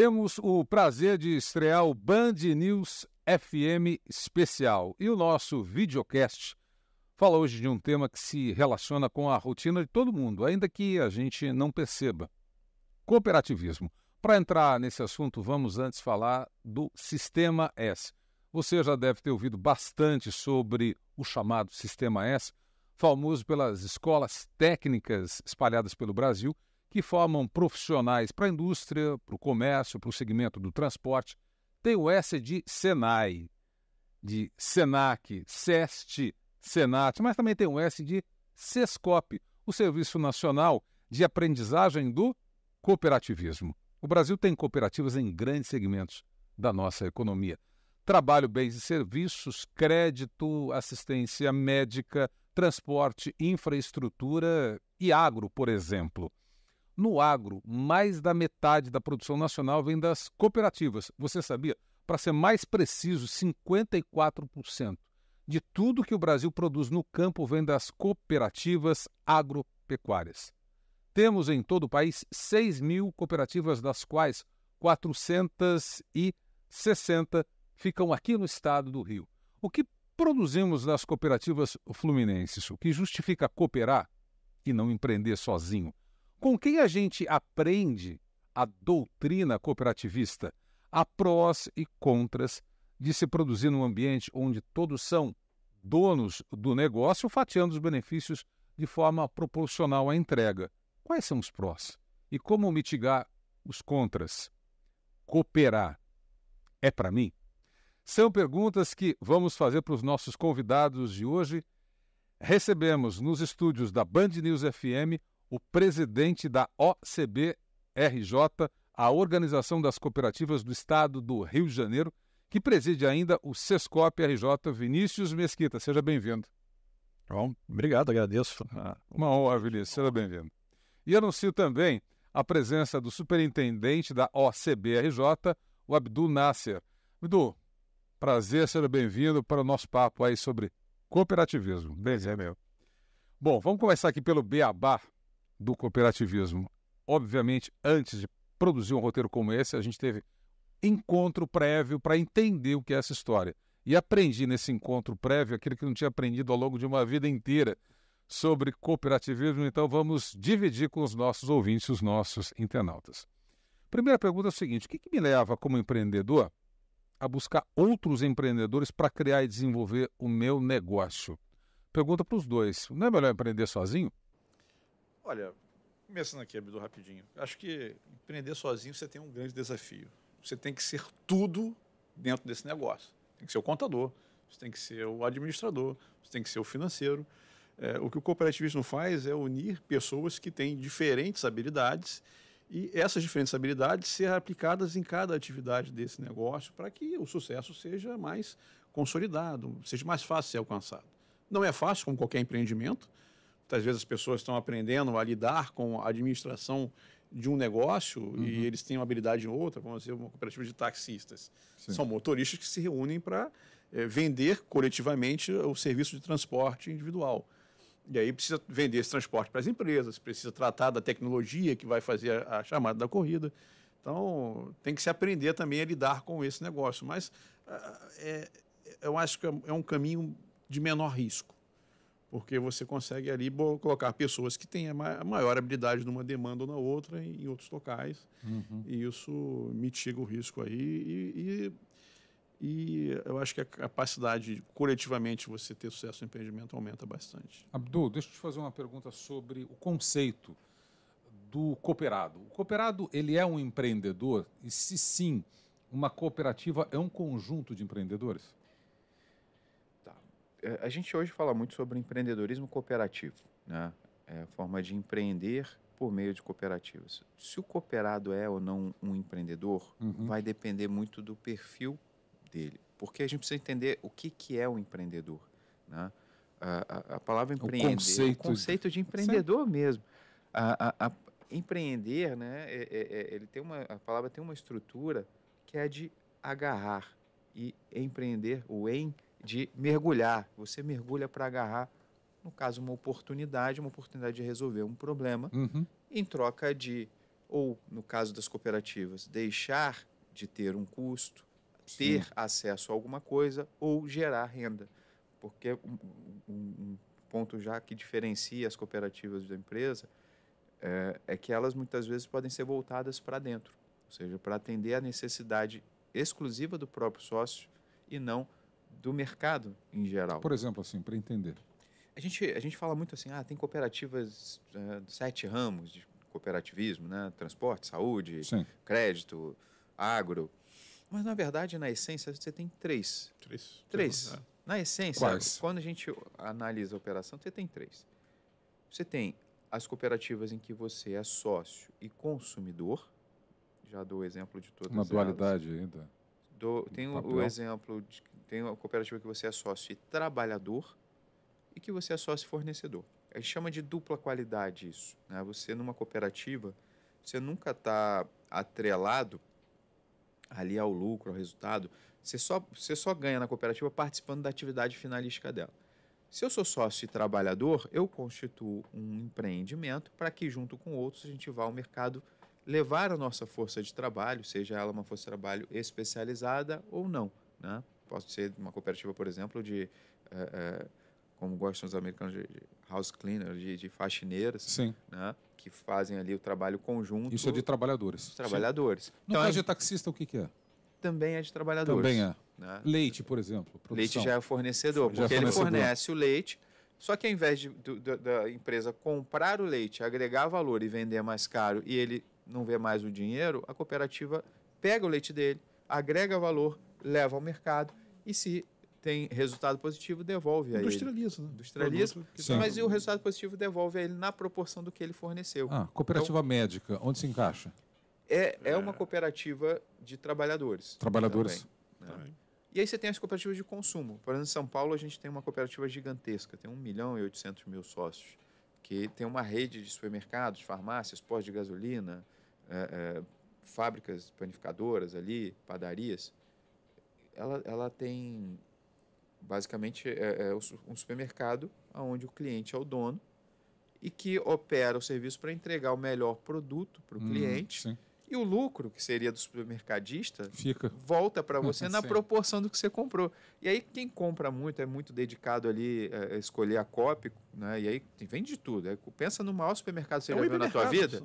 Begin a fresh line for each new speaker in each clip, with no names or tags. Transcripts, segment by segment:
Temos o prazer de estrear o Band News FM especial. E o nosso videocast fala hoje de um tema que se relaciona com a rotina de todo mundo, ainda que a gente não perceba. Cooperativismo. Para entrar nesse assunto, vamos antes falar do Sistema S. Você já deve ter ouvido bastante sobre o chamado Sistema S, famoso pelas escolas técnicas espalhadas pelo Brasil, que formam profissionais para a indústria, para o comércio, para o segmento do transporte. Tem o S de Senai, de Senac, SEST, Senat, mas também tem o S de Sescop, o Serviço Nacional de Aprendizagem do Cooperativismo. O Brasil tem cooperativas em grandes segmentos da nossa economia. Trabalho, bens e serviços, crédito, assistência médica, transporte, infraestrutura e agro, por exemplo. No agro, mais da metade da produção nacional vem das cooperativas. Você sabia? Para ser mais preciso, 54% de tudo que o Brasil produz no campo vem das cooperativas agropecuárias. Temos em todo o país 6 mil cooperativas, das quais 460 ficam aqui no estado do Rio. O que produzimos nas cooperativas fluminenses? O que justifica cooperar e não empreender sozinho? Com quem a gente aprende a doutrina cooperativista? Há prós e contras de se produzir num ambiente onde todos são donos do negócio, fatiando os benefícios de forma proporcional à entrega. Quais são os prós? E como mitigar os contras? Cooperar é para mim? São perguntas que vamos fazer para os nossos convidados de hoje. Recebemos nos estúdios da Band News FM o presidente da OCB-RJ, a Organização das Cooperativas do Estado do Rio de Janeiro, que preside ainda o Sescop-RJ, Vinícius Mesquita. Seja bem-vindo.
Bom, obrigado, agradeço.
Uma honra, Vinícius. Seja bem-vindo. E anuncio também a presença do superintendente da OCB-RJ, o Abdul Nasser. Abdul, prazer, seja bem-vindo para o nosso papo aí sobre cooperativismo.
Bem, meu.
Bom, vamos começar aqui pelo beabá do cooperativismo. Obviamente, antes de produzir um roteiro como esse, a gente teve encontro prévio para entender o que é essa história. E aprendi nesse encontro prévio aquilo que não tinha aprendido ao longo de uma vida inteira sobre cooperativismo. Então vamos dividir com os nossos ouvintes, os nossos internautas. Primeira pergunta é o seguinte: o que me leva como empreendedor a buscar outros empreendedores para criar e desenvolver o meu negócio? Pergunta para os dois. Não é melhor empreender sozinho?
Olha, começando aqui, Abdul, rapidinho. Acho que empreender sozinho você tem um grande desafio. Você tem que ser tudo dentro desse negócio. Tem que ser o contador, você tem que ser o administrador, você tem que ser o financeiro. O que o cooperativismo faz é unir pessoas que têm diferentes habilidades e essas diferentes habilidades ser aplicadas em cada atividade desse negócio para que o sucesso seja mais consolidado, seja mais fácil de ser alcançado. Não é fácil, como qualquer empreendimento. Muitas vezes as pessoas estão aprendendo a lidar com a administração de um negócio e eles têm uma habilidade em outra, vamos dizer, uma cooperativa de taxistas. Sim. São motoristas que se reúnem para vender coletivamente o serviço de transporte individual. E aí precisa vender esse transporte para as empresas, precisa tratar da tecnologia que vai fazer a chamada da corrida. Então, tem que se aprender também a lidar com esse negócio. Mas eu acho que é um caminho de menor risco, porque você consegue ali colocar pessoas que têm a maior habilidade numa demanda ou na outra em outros locais, e isso mitiga o risco aí, e eu acho que a capacidade de, coletivamente, você ter sucesso no empreendimento aumenta bastante.
Abdul, deixa eu te fazer uma pergunta sobre o conceito do cooperado. O cooperado, ele é um empreendedor? E se sim, uma cooperativa é um conjunto de empreendedores?
A gente hoje fala muito sobre empreendedorismo cooperativo, né? A forma de empreender por meio de cooperativas. Se o cooperado é ou não um empreendedor, vai depender muito do perfil dele, porque a gente precisa entender o que é um empreendedor, né? A palavra empreender, o conceito de empreendedor mesmo. Empreender, né? A palavra tem uma estrutura que é de agarrar, e empreender, de mergulhar. Você mergulha para agarrar, no caso, uma oportunidade de resolver um problema, em troca de ou, no caso das cooperativas, deixar de ter um custo, ter acesso a alguma coisa ou gerar renda. Porque um ponto já que diferencia as cooperativas da empresa é que elas muitas vezes podem ser voltadas para dentro, ou seja, para atender a necessidade exclusiva do próprio sócio e não do mercado em geral.
Por exemplo, assim, para entender.
A gente fala muito assim, tem cooperativas, 7 ramos de cooperativismo, né? Transporte, saúde, crédito, agro. Mas, na verdade, na essência, você tem 3. 3. Na essência, quando a gente analisa a operação, você tem 3. Você tem as cooperativas em que você é sócio e consumidor. Já dou o exemplo de todas elas.
Uma dualidade ainda.
Tem o exemplo, tem a cooperativa que você é sócio e trabalhador e que você é sócio e fornecedor. A gente chama de dupla qualidade isso, né? Você, numa cooperativa, você nunca está atrelado ali ao lucro, ao resultado. Você só ganha na cooperativa participando da atividade finalística dela. Se eu sou sócio e trabalhador, eu constituo um empreendimento para que, junto com outros, a gente vá ao mercado levar a nossa força de trabalho, seja ela uma força de trabalho especializada ou não, né? Posso ser uma cooperativa, por exemplo, como gostam os americanos, de house cleaner, de faxineiras, né? Que fazem ali o trabalho conjunto.
Isso é de trabalhadores.
Trabalhadores.
No caso de taxista, o que é?
Também é de trabalhadores.
Também é.
Né?
Leite, por exemplo. Produção.
Leite já é fornecedor, porque ele fornece o leite, só que ao invés da empresa comprar o leite, agregar valor e vender mais caro e ele não vê mais o dinheiro, a cooperativa pega o leite dele, agrega valor, leva ao mercado e, se tem resultado positivo, devolve a ele.
Industrializa, né?
Industrializa, mas o resultado positivo devolve a ele na proporção do que ele forneceu.
Cooperativa médica, onde se encaixa?
É uma cooperativa de trabalhadores.
Trabalhadores.
Também, né? E aí você tem as cooperativas de consumo. Por exemplo, em São Paulo, a gente tem uma cooperativa gigantesca, tem 1.800.000 sócios, que tem uma rede de supermercados, farmácias, postos de gasolina, fábricas panificadoras ali, padarias. Ela tem, basicamente, um supermercado onde o cliente é o dono e que opera o serviço para entregar o melhor produto para o cliente.
Sim.
E o lucro, que seria do supermercadista,
fica,
volta para você na proporção do que você comprou. E aí, quem compra muito, é muito dedicado ali a escolher a cópia, né? E aí vende de tudo. Pensa no maior supermercado que você já viu na tua vida.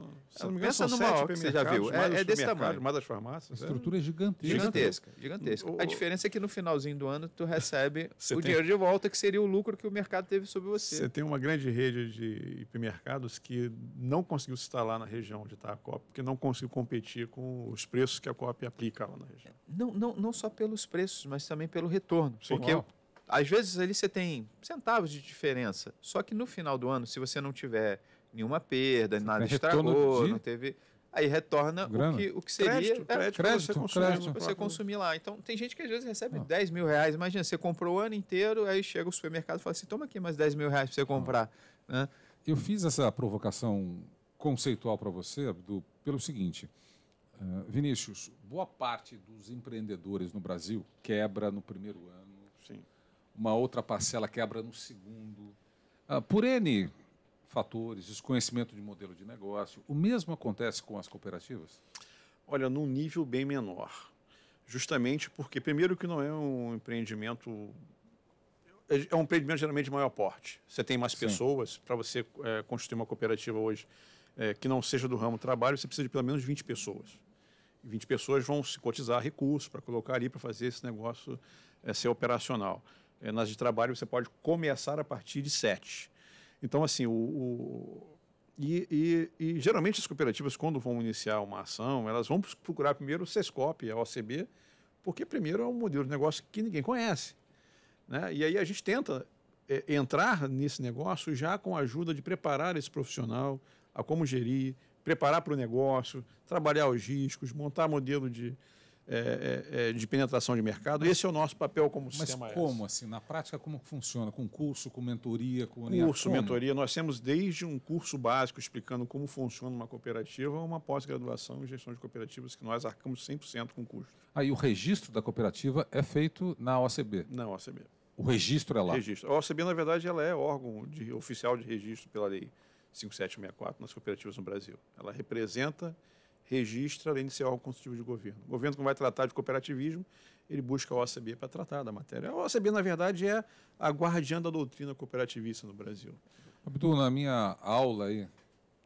Pensa no maior que você já viu. É desse tamanho.
Mais das farmácias.
A estrutura é gigantesca.
Gigantesca. A diferença é que no finalzinho do ano tu recebe dinheiro de volta, que seria o lucro que o mercado teve sobre você.
Você tem uma grande rede de hipermercados que não conseguiu se instalar na região onde está a Coop, porque não conseguiu competir com os preços que a Coop aplica lá na região.
Não só pelos preços, mas também pelo retorno.
Sim,
porque às vezes ali você tem centavos de diferença. Só que no final do ano, se você não tiver nenhuma perda, nada estragou, não teve... Aí retorna o que seria
crédito
para você consumir lá. Então, tem gente que às vezes recebe 10 mil reais. Imagina, você comprou o ano inteiro, aí chega o supermercado e fala assim, toma aqui mais 10 mil reais para você comprar. Né?
Eu fiz essa provocação conceitual para você, Abdu, pelo seguinte... Vinícius, boa parte dos empreendedores no Brasil quebra no primeiro ano.
Sim.
Uma outra parcela quebra no segundo. Por N fatores, desconhecimento de modelo de negócio. O mesmo acontece com as cooperativas?
Olha, num nível bem menor. Justamente porque, primeiro, que não é um empreendimento... É um empreendimento geralmente de maior porte. Você tem mais pessoas. Para você constituir uma cooperativa hoje que não seja do ramo trabalho, você precisa de pelo menos 20 pessoas. E 20 pessoas vão se cotizar recursos para colocar ali para fazer esse negócio ser operacional. Nas de trabalho, você pode começar a partir de 7. Então, assim, geralmente as cooperativas, quando vão iniciar uma ação, elas vão procurar primeiro o Sescop, a OCB, porque primeiro é um modelo de negócio que ninguém conhece. Né? E aí a gente tenta entrar nesse negócio já com a ajuda de preparar esse profissional, a como gerir, preparar para o negócio, trabalhar os riscos, montar modelo de penetração de mercado. Esse é o nosso papel como sistema.
Mas como, assim, na prática, como funciona? Com curso, com mentoria?
Mentoria. Nós temos desde um curso básico explicando como funciona uma cooperativa, uma pós-graduação em gestão de cooperativas que nós arcamos 100% com custo.
Aí o registro da cooperativa é feito na OCB?
Na OCB.
O registro é lá?
Registro. A OCB, na verdade, ela é órgão oficial de registro pela lei 5764 nas cooperativas no Brasil. Ela representa, registra, além de ser órgão consultivo de governo. O governo, quando vai tratar de cooperativismo, ele busca a OACB para tratar da matéria. A OACB, na verdade, é a guardiã da doutrina cooperativista no Brasil.
Abdu, na minha aula aí,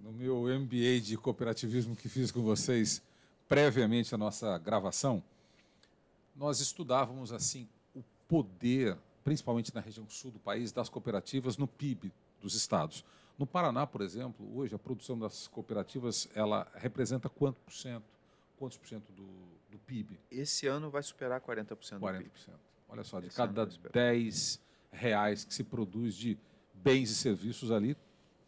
no meu MBA de cooperativismo que fiz com vocês previamente à nossa gravação, nós estudávamos assim o poder, principalmente na região sul do país, das cooperativas no PIB dos estados. No Paraná, por exemplo, hoje a produção das cooperativas ela representa quantos por cento do PIB?
Esse ano vai superar 40% do
40%.
PIB.
Olha só, de
Esse
cada
ano vai
R$ 10 que se produz de bens e serviços ali,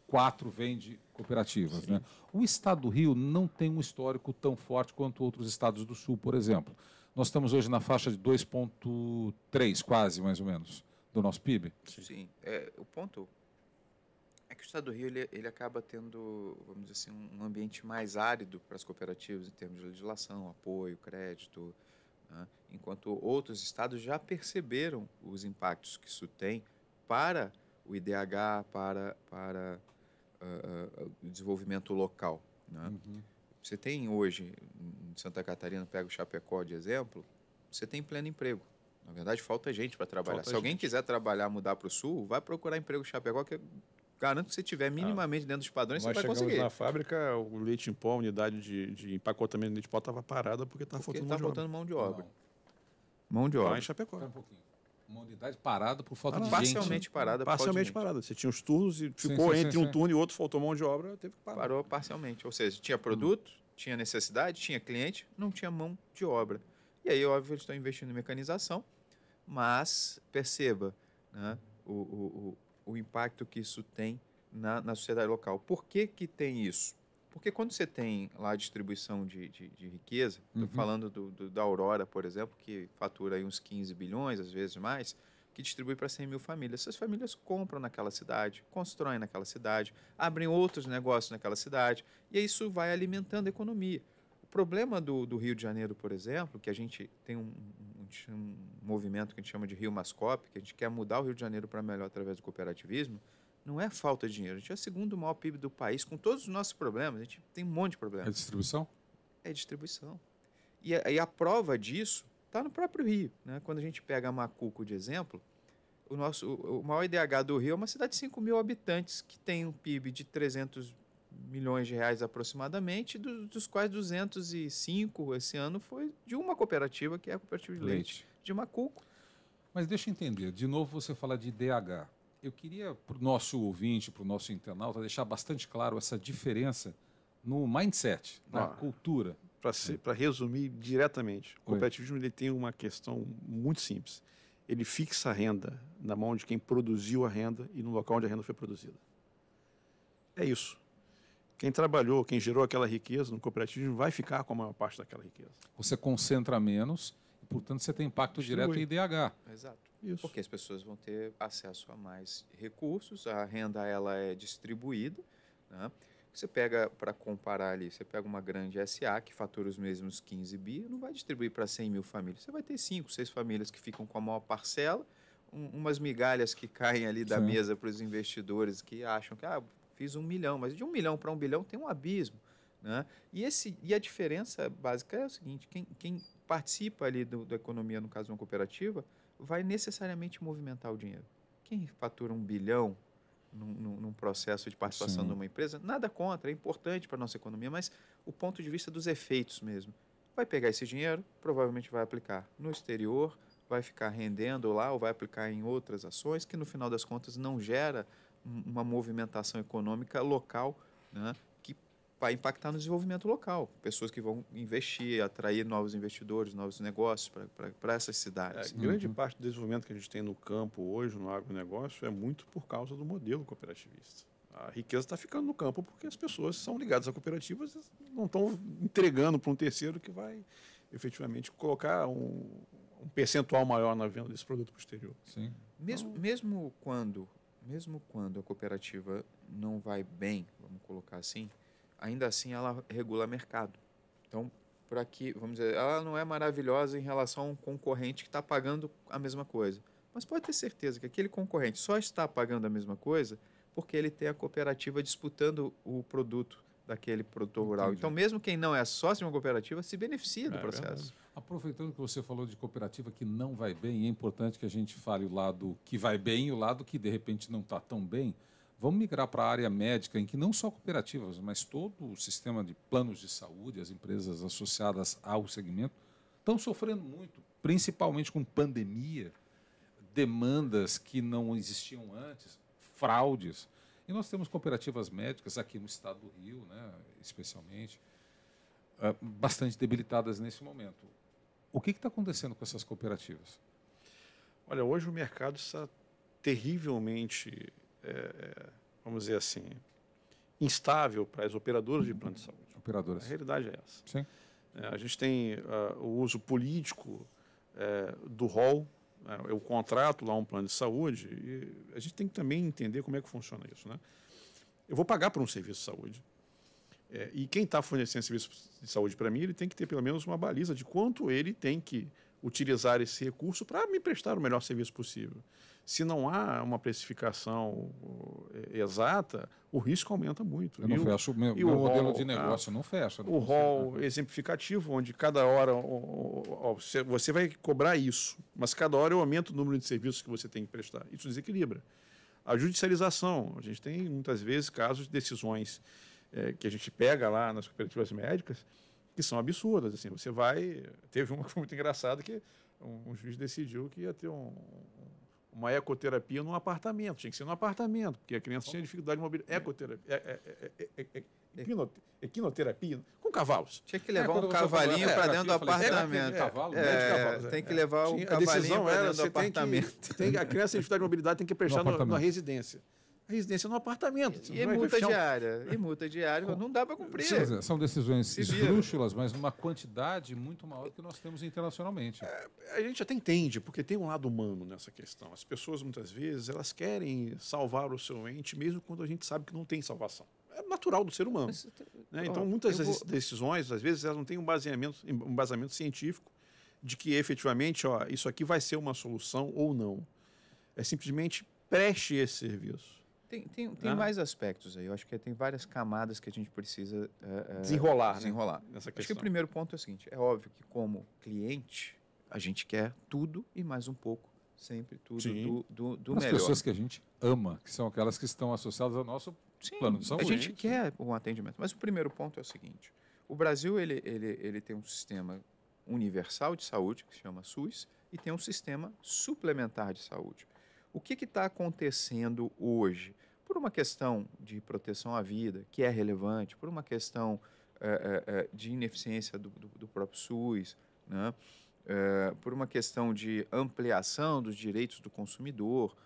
4 vêm de cooperativas. Né? O estado do Rio não tem um histórico tão forte quanto outros estados do sul, por exemplo. Nós estamos hoje na faixa de 2,3, quase, mais ou menos, do nosso PIB.
Sim. O ponto é que o estado do Rio ele acaba tendo, vamos dizer assim, um ambiente mais árido para as cooperativas em termos de legislação, apoio, crédito, né? Enquanto outros estados já perceberam os impactos que isso tem para o IDH, para o desenvolvimento local. Né?
Uhum.
Você tem hoje, em Santa Catarina, pega o Chapecó de exemplo, você tem pleno emprego. Na verdade, falta gente para trabalhar. Se alguém quiser trabalhar, mudar para o sul, vai procurar emprego em Chapecó, que eu garanto que se tiver minimamente dentro dos padrões, você vai conseguir.
Na fábrica, o leite em pó, a unidade de empacotamento de leite em pó estava parada porque estava faltando
mão de obra.
Mão de obra. Lá em Chapecó.
Um pouquinho. Uma unidade parada por falta de
parcialmente
gente.
Parada.
Parcialmente parada. Você tinha os turnos e ficou entre um turno e outro, faltou mão de obra, teve que parar.
Parou parcialmente. Ou seja, tinha produto, tinha necessidade, tinha cliente, não tinha mão de obra. E aí, óbvio, eles estão investindo em mecanização, mas perceba, né, o impacto que isso tem na sociedade local. Por que tem isso? Porque quando você tem lá a distribuição de riqueza, estou falando da Aurora, por exemplo, que fatura aí uns 15 bilhões, às vezes mais, que distribui para 100 mil famílias. Essas famílias compram naquela cidade, constroem naquela cidade, abrem outros negócios naquela cidade, e isso vai alimentando a economia. O problema do Rio de Janeiro, por exemplo, que a gente tem um movimento que a gente chama de Rio Mascope, que a gente quer mudar o Rio de Janeiro para melhor através do cooperativismo, não é falta de dinheiro. A gente é o segundo maior PIB do país, com todos os nossos problemas. A gente tem um monte de problemas.
É distribuição?
É distribuição. E a prova disso está no próprio Rio. Né? Quando a gente pega Macuco de exemplo, o maior IDH do Rio é uma cidade de 5 mil habitantes, que tem um PIB de 300 milhões de reais aproximadamente, dos quais 205 esse ano foi de uma cooperativa, que é a Cooperativa de Leite de Macuco.
Mas deixa eu entender. De novo você fala de IDH. Eu queria, para o nosso ouvinte, para o nosso internauta, deixar bastante claro essa diferença no mindset, na cultura.
Para resumir diretamente, o cooperativismo ele tem uma questão muito simples. Ele fixa a renda na mão de quem produziu a renda e no local onde a renda foi produzida. É isso. Quem trabalhou, quem gerou aquela riqueza no cooperativismo vai ficar com a maior parte daquela riqueza.
Você concentra menos e, portanto, você tem impacto direto em IDH.
Exato.
Isso.
Porque as pessoas vão ter acesso a mais recursos, a renda ela é distribuída. Né? Você pega, para comparar ali, você pega uma grande SA que fatura os mesmos 15 bi, não vai distribuir para 100 mil famílias. Você vai ter 5, 6 famílias que ficam com a maior parcela, umas migalhas que caem ali da mesa para os investidores que acham que fiz 1 milhão, mas de 1 milhão para 1 bilhão tem um abismo. Né? E a diferença básica é o seguinte, quem participa ali da economia, no caso de uma cooperativa, vai necessariamente movimentar o dinheiro. Quem fatura 1 bilhão num processo de participação de uma empresa, nada contra, é importante para a nossa economia, mas o ponto de vista dos efeitos mesmo. Vai pegar esse dinheiro, provavelmente vai aplicar no exterior, vai ficar rendendo lá ou vai aplicar em outras ações que, no final das contas, não gera uma movimentação econômica local, né, que vai impactar no desenvolvimento local. Pessoas que vão investir, atrair novos investidores, novos negócios para essas cidades.
Grande parte do desenvolvimento que a gente tem no campo hoje, no agronegócio, é muito por causa do modelo cooperativista. A riqueza está ficando no campo porque as pessoas são ligadas a cooperativas e não estão entregando para um terceiro que vai efetivamente colocar um percentual maior na venda desse produto para o exterior.
Sim.
Mesmo quando a cooperativa não vai bem, vamos colocar assim, ainda assim ela regula mercado. Então, por aqui, vamos dizer, ela não é maravilhosa em relação a um concorrente que está pagando a mesma coisa. Mas pode ter certeza que aquele concorrente só está pagando a mesma coisa porque ele tem a cooperativa disputando o produto daquele produtor rural.
Entendi.
Então, mesmo quem não é sócio de uma cooperativa se beneficia do processo.
Verdade.
Aproveitando que você falou de cooperativa que não vai bem, é importante que a gente fale o lado que vai bem e o lado que, de repente, não está tão bem. Vamos migrar para a área médica, em que não só cooperativas, mas todo o sistema de planos de saúde, as empresas associadas ao segmento, estão sofrendo muito, principalmente com pandemia, demandas que não existiam antes, fraudes. E nós temos cooperativas médicas aqui no estado do Rio, né, especialmente, bastante debilitadas nesse momento. O que está acontecendo com essas cooperativas?
Olha, hoje o mercado está terrivelmente, vamos dizer assim, instável para as operadoras de plano de saúde.
Operadoras.
A realidade é essa.
Sim.
A gente tem o uso político do rol, eu contrato lá um plano de saúde e a gente tem que também entender como é que funciona isso, né? Eu vou pagar por um serviço de saúde. E quem está fornecendo serviço de saúde para mim, ele tem que ter pelo menos uma baliza de quanto ele tem que utilizar esse recurso para me prestar o melhor serviço possível. Se não há uma precificação exata, o risco aumenta muito.
Eu não fecho, meu modelo de negócio não fecha.
O rol exemplificativo, onde cada hora você vai cobrar isso, mas cada hora eu aumento o número de serviços que você tem que prestar. Isso desequilibra. A judicialização, a gente tem muitas vezes casos de decisões que a gente pega lá nas cooperativas médicas que são absurdas. Assim, você vai... Teve uma que foi muito engraçada que um juiz decidiu que ia ter uma ecoterapia num apartamento. Tinha que ser num apartamento, porque a criança tinha dificuldade de mobilidade. Ecoterapia. Equinoterapia com cavalos.
Tinha que levar um cavalinho para dentro do apartamento. Tem que levar o cavalinho para dentro do apartamento.
A criança tem dificuldade de mobilidade, tem que prestar na residência. A residência no apartamento.
E multa diária. Não dá para cumprir.
São decisões esdrúxulas, mas numa quantidade muito maior do que nós temos internacionalmente.
A gente até entende, porque tem um lado humano nessa questão. As pessoas, muitas vezes, elas querem salvar o seu ente, mesmo quando a gente sabe que não tem salvação. É natural do ser humano. Né? Então, muitas decisões, às vezes, elas não têm um embasamento científico de que, efetivamente, isso aqui vai ser uma solução ou não. É simplesmente preste esse serviço.
Tem mais aspectos aí. Eu acho que tem várias camadas que a gente precisa
desenrolar
nessa questão. Acho que o primeiro ponto é o seguinte: é óbvio que, como cliente, a gente quer tudo e mais um pouco, sempre tudo do melhor.
As pessoas que a gente ama, que são aquelas que estão associadas ao nosso plano de saúde.
A gente quer um atendimento. Mas o primeiro ponto é o seguinte: o Brasil ele tem um sistema universal de saúde, que se chama SUS, e tem um sistema suplementar de saúde. O que está acontecendo hoje? Por uma questão de proteção à vida, que é relevante, por uma questão de ineficiência do próprio SUS, né? Por uma questão de ampliação dos direitos do consumidor,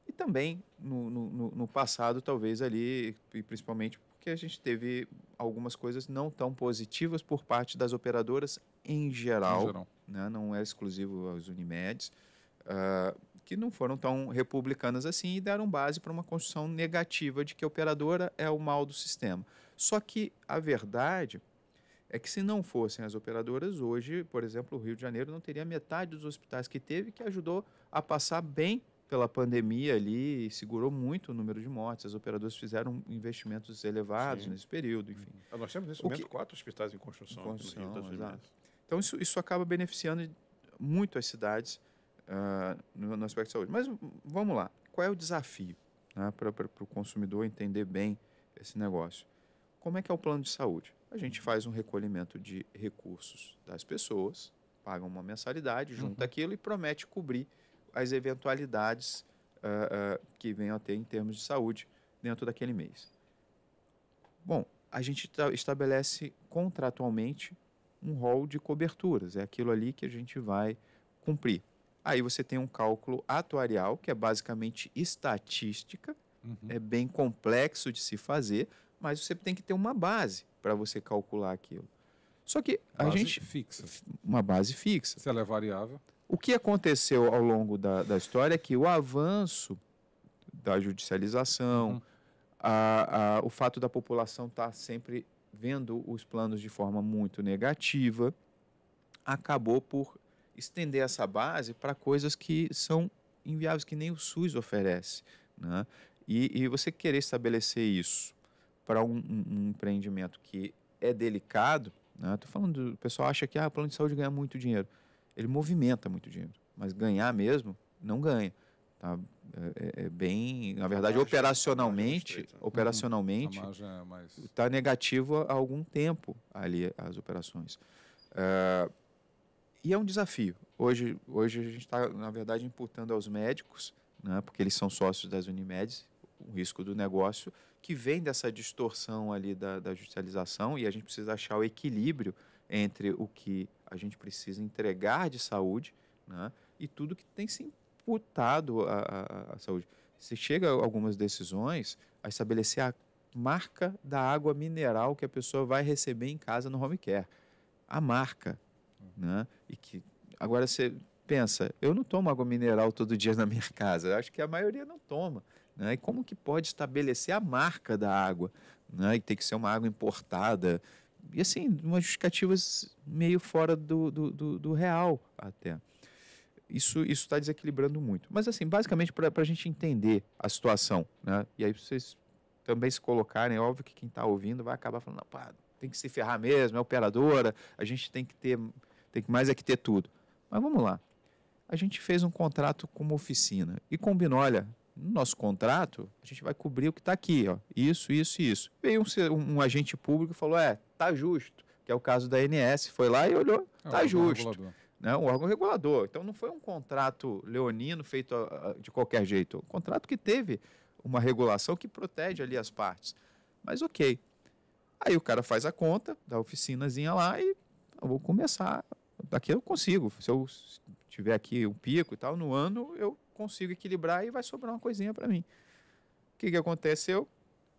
e também no passado, talvez ali, e principalmente porque a gente teve algumas coisas não tão positivas por parte das operadoras em geral. Né? Não é exclusivo aos Unimeds, que não foram tão republicanas assim e deram base para uma construção negativa de que a operadora é o mal do sistema. Só que a verdade é que, se não fossem as operadoras, hoje, por exemplo, o Rio de Janeiro não teria metade dos hospitais que teve, que ajudou a passar bem pela pandemia ali e segurou muito o número de mortes. As operadoras fizeram investimentos elevados nesse período, enfim.
Nós temos, nesse momento, 4 hospitais em construção no Rio das
Então, isso acaba beneficiando muito as cidades no aspecto de saúde. Mas vamos lá, qual é o desafio, né, para o consumidor entender bem esse negócio? Como é que é o plano de saúde? A gente faz um recolhimento de recursos das pessoas, paga uma mensalidade, junta aquilo e promete cobrir as eventualidades que venham a ter em termos de saúde dentro daquele mês. Bom, a gente estabelece contratualmente um rol de coberturas, é aquilo ali que a gente vai cumprir. Aí você tem um cálculo atuarial, que é basicamente estatística, é bem complexo de se fazer, mas você tem que ter uma base para você calcular aquilo. Só que
fixa.
Uma base fixa.
Se ela é variável.
O que aconteceu ao longo da história é que o avanço da judicialização, o fato da população estar sempre vendo os planos de forma muito negativa, acabou por estender essa base para coisas que são inviáveis, que nem o SUS oferece, né? E você querer estabelecer isso para um empreendimento que é delicado, né? Tô falando, o pessoal acha que o plano de saúde ganha muito dinheiro. Ele movimenta muito dinheiro, mas ganhar mesmo, não ganha. Tá? É bem, na verdade, operacionalmente
A margem é mais...
está negativo há algum tempo ali as operações. E é um desafio. Hoje a gente está, na verdade, imputando aos médicos, né, porque eles são sócios das Unimedes, o risco do negócio, que vem dessa distorção ali da judicialização, e a gente precisa achar o equilíbrio entre o que a gente precisa entregar de saúde, né, e tudo que tem se imputado à saúde. Se chega a algumas decisões a estabelecer a marca da água mineral que a pessoa vai receber em casa no home care. A marca. Né? E que agora você pensa, eu não tomo água mineral todo dia na minha casa, eu acho que a maioria não toma, né? E como que pode estabelecer a marca da água, né? E tem que ser uma água importada, e assim, umas justificativas meio fora do real até. Isso está desequilibrando muito. Mas assim, basicamente para a gente entender a situação, né? E aí vocês também se colocarem, é óbvio que quem está ouvindo vai acabar falando, não, tem que se ferrar mesmo, é operadora, a gente tem que mais é que ter tudo. Mas vamos lá. A gente fez um contrato com uma oficina e combinou, olha, no nosso contrato, a gente vai cobrir o que está aqui, ó, isso, isso e isso. Veio um agente público e falou, tá justo, que é o caso da ANS, foi lá e olhou, tá justo. Né, um órgão regulador. Então, não foi um contrato leonino feito de qualquer jeito. Um contrato que teve uma regulação que protege ali as partes. Mas ok. Aí o cara faz a conta da oficinazinha lá e eu vou começar. Daqui eu consigo. Se eu tiver aqui um pico e tal, no ano eu consigo equilibrar e vai sobrar uma coisinha para mim. O que aconteceu?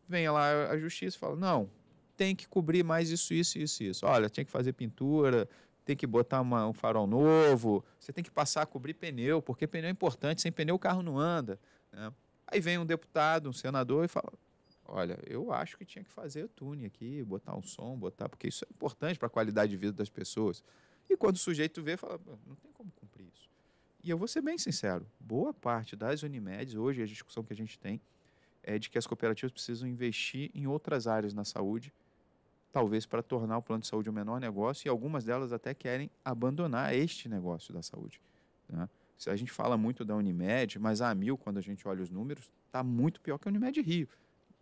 Vem lá a justiça e fala, não, tem que cobrir mais isso, isso, isso, isso. Olha, tinha que fazer pintura, tem que botar um farol novo, você tem que passar a cobrir pneu, porque pneu é importante, sem pneu o carro não anda. Né? Aí vem um deputado, um senador e fala, olha, eu acho que tinha que fazer o tuning aqui, botar um som, porque isso é importante para a qualidade de vida das pessoas. E quando o sujeito vê, fala, não tem como cumprir isso. E eu vou ser bem sincero, boa parte das Unimedes, hoje a discussão que a gente tem é de que as cooperativas precisam investir em outras áreas na saúde, talvez para tornar o plano de saúde um menor negócio, e algumas delas até querem abandonar este negócio da saúde. Né? A gente fala muito da Unimed, mas a Amil, quando a gente olha os números, está muito pior que a Unimed Rio.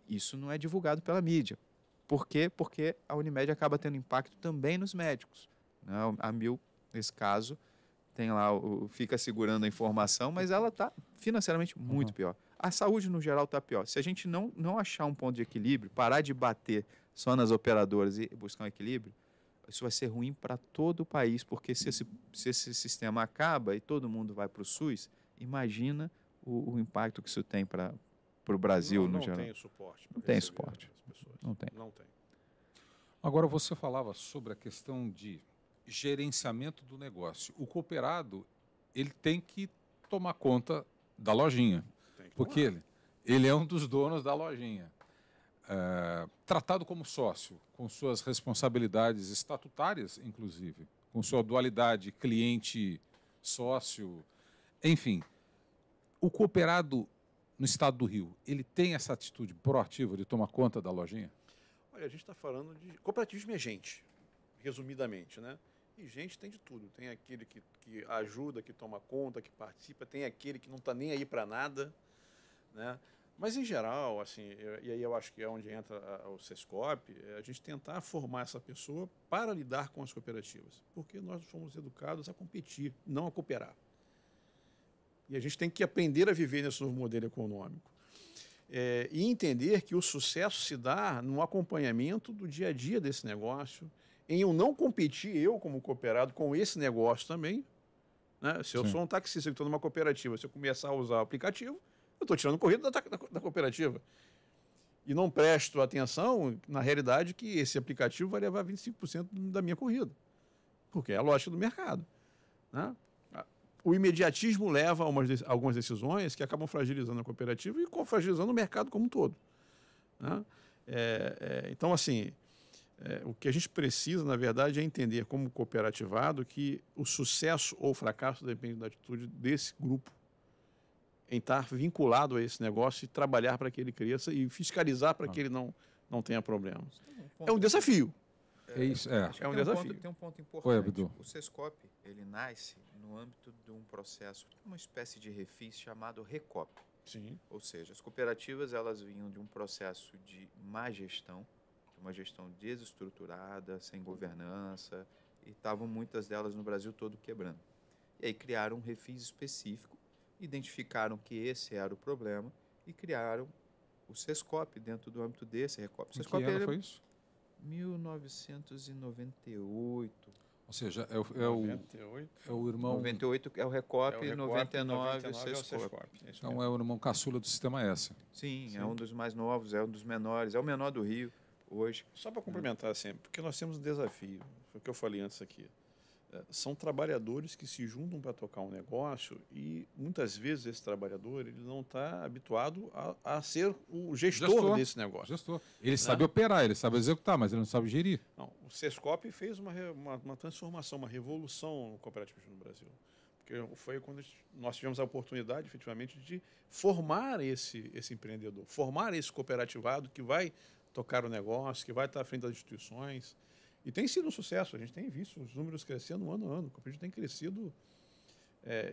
Isso não é divulgado pela mídia. Por quê? Porque a Unimed acaba tendo impacto também nos médicos. Né? A Amil, nesse caso, tem lá, fica segurando a informação, mas ela está financeiramente muito pior. A saúde, no geral, está pior. Se a gente não achar um ponto de equilíbrio, parar de bater só nas operadoras e buscar um equilíbrio, isso vai ser ruim para todo o país, porque se esse sistema acaba e todo mundo vai para o SUS, imagina o impacto que isso tem para o Brasil, no geral.
Não tem suporte.
Não tem suporte.
Não tem.
Agora, você falava sobre a questão de gerenciamento do negócio. O cooperado, ele tem que tomar conta da lojinha, porque ele é um dos donos da lojinha. Tratado como sócio, com suas responsabilidades estatutárias, inclusive, com sua dualidade cliente-sócio, enfim. O cooperado no estado do Rio, ele tem essa atitude proativa de tomar conta da lojinha?
Olha, a gente está falando de cooperativismo é gente, resumidamente, né? E gente tem de tudo. Tem aquele que ajuda, que toma conta, que participa, tem aquele que não está nem aí para nada, né? Mas, em geral, assim, e aí eu acho que é onde entra o Sescop, a gente tentar formar essa pessoa para lidar com as cooperativas. Porque nós fomos educados a competir, não a cooperar. E a gente tem que aprender a viver nesse novo modelo econômico. E entender que o sucesso se dá no acompanhamento do dia a dia desse negócio, em eu não competir, eu como cooperado, com esse negócio também. Né? Se eu sou um taxista que estou numa cooperativa, se eu começar a usar o aplicativo, eu estou tirando corrida da cooperativa. E não presto atenção, na realidade, que esse aplicativo vai levar 25% da minha corrida. Porque é a lógica do mercado. Né? O imediatismo leva a algumas decisões que acabam fragilizando a cooperativa e fragilizando o mercado como um todo. Né? Então, assim, o que a gente precisa, na verdade, é entender como cooperativado que o sucesso ou o fracasso depende da atitude desse grupo em estar vinculado a esse negócio e trabalhar para que ele cresça e fiscalizar para que ele não tenha problemas. É um desafio.
Isso,
É um desafio.
Tem um ponto importante.
Oi, Abdu.
O Sescop, ele nasce no âmbito de um processo, uma espécie de refis chamado Recop.
Sim.
Ou seja, as cooperativas elas vinham de um processo de má gestão, de uma gestão desestruturada, sem governança, e estavam muitas delas no Brasil todo quebrando. E aí criaram um refis específico, identificaram que esse era o problema e criaram o Sescop dentro do âmbito desse Recop.
Em que ano foi isso?
1998.
Ou seja, é
98.
o irmão...
98 é o Recop,
É o Recop,
99 é o
é o
Sescop.
Sescop.
Então é o irmão caçula do Sistema S.
Sim, é um dos mais novos, é um dos menores, é o menor do Rio hoje.
Só para complementar sempre, porque nós temos um desafio, foi o que eu falei antes aqui. São trabalhadores que se juntam para tocar um negócio e muitas vezes esse trabalhador ele não está habituado a ser o gestor desse negócio.
Gestor. Ele sabe operar, ele sabe executar, mas ele não sabe gerir.
Não, o Sescop fez uma transformação, uma revolução no cooperativismo no Brasil. Porque foi quando nós tivemos a oportunidade, efetivamente, de formar esse empreendedor, formar esse cooperativado que vai tocar o negócio, que vai estar à frente das instituições. E tem sido um sucesso, a gente tem visto os números crescendo ano a ano. O cooperativismo tem crescido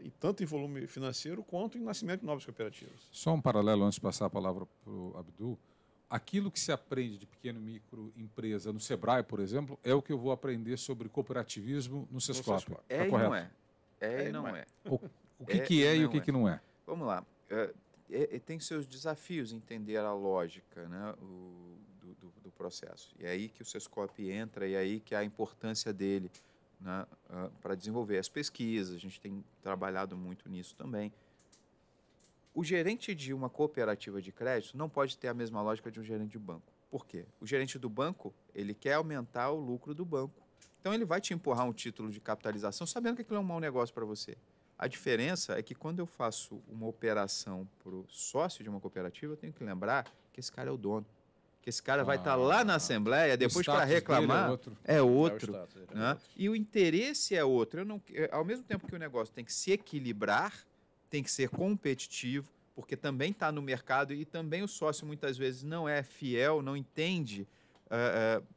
e tanto em volume financeiro quanto em nascimento de novas cooperativas.
Só um paralelo antes de passar a palavra para o Abdu. Aquilo que se aprende de pequeno e microempresa no Sebrae, por exemplo, é o que eu vou aprender sobre cooperativismo no Sescop.
Sescop.
É
Tá
e
correto?
não é. É e não é.
O que é e o
não
que não é?
Vamos lá. Tem seus desafios entender a lógica, né, do processo. E é aí que o Sescop entra, e é aí que há a importância dele, né, para desenvolver as pesquisas. A gente tem trabalhado muito nisso também. O gerente de uma cooperativa de crédito não pode ter a mesma lógica de um gerente de banco. Por quê? O gerente do banco, ele quer aumentar o lucro do banco. Então, ele vai te empurrar um título de capitalização sabendo que aquilo é um mau negócio para você. A diferença é que quando eu faço uma operação para o sócio de uma cooperativa, eu tenho que lembrar que esse cara é o dono. Que esse cara vai estar lá na Assembleia, depois para reclamar, é outro. Né? E o interesse é outro. Ao mesmo tempo que o negócio tem que se equilibrar, tem que ser competitivo, porque também está no mercado e também o sócio muitas vezes não é fiel, não entende.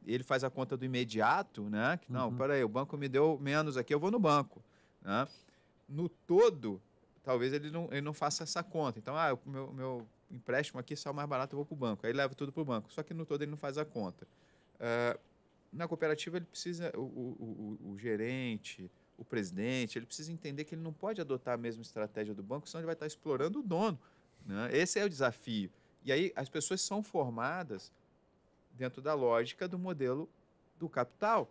Ele faz a conta do imediato, né? Que, não, peraí, o banco me deu menos aqui, eu vou no banco. Né? No todo, talvez ele não faça essa conta. Então, o meu empréstimo aqui saiu mais barato, eu vou para o banco. Aí leva tudo para o banco. Só que no todo ele não faz a conta. Na cooperativa, ele precisa, o gerente, o presidente, ele precisa entender que ele não pode adotar a mesma estratégia do banco, senão ele vai estar explorando o dono. Né? Esse é o desafio. E aí as pessoas são formadas dentro da lógica do modelo do capital.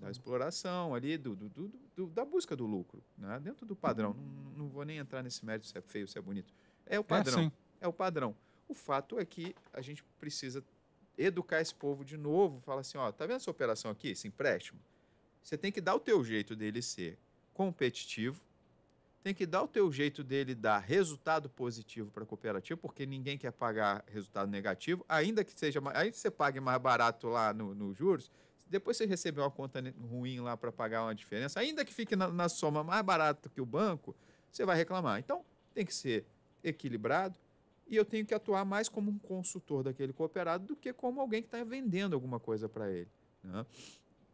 Da exploração ali, da busca do lucro, né? Dentro do padrão. Não vou nem entrar nesse mérito se é feio, se é bonito. É o padrão. É o padrão. O fato é que a gente precisa educar esse povo de novo, falar assim, tá vendo essa operação aqui, esse empréstimo? Você tem que dar o teu jeito dele ser competitivo, tem que dar o teu jeito dele dar resultado positivo para a cooperativa, porque ninguém quer pagar resultado negativo, ainda que você pague mais barato lá nos juros, depois você receber uma conta ruim lá para pagar uma diferença, ainda que fique na soma mais barato que o banco, você vai reclamar. Então, tem que ser equilibrado e eu tenho que atuar mais como um consultor daquele cooperado do que como alguém que está vendendo alguma coisa para ele. Né?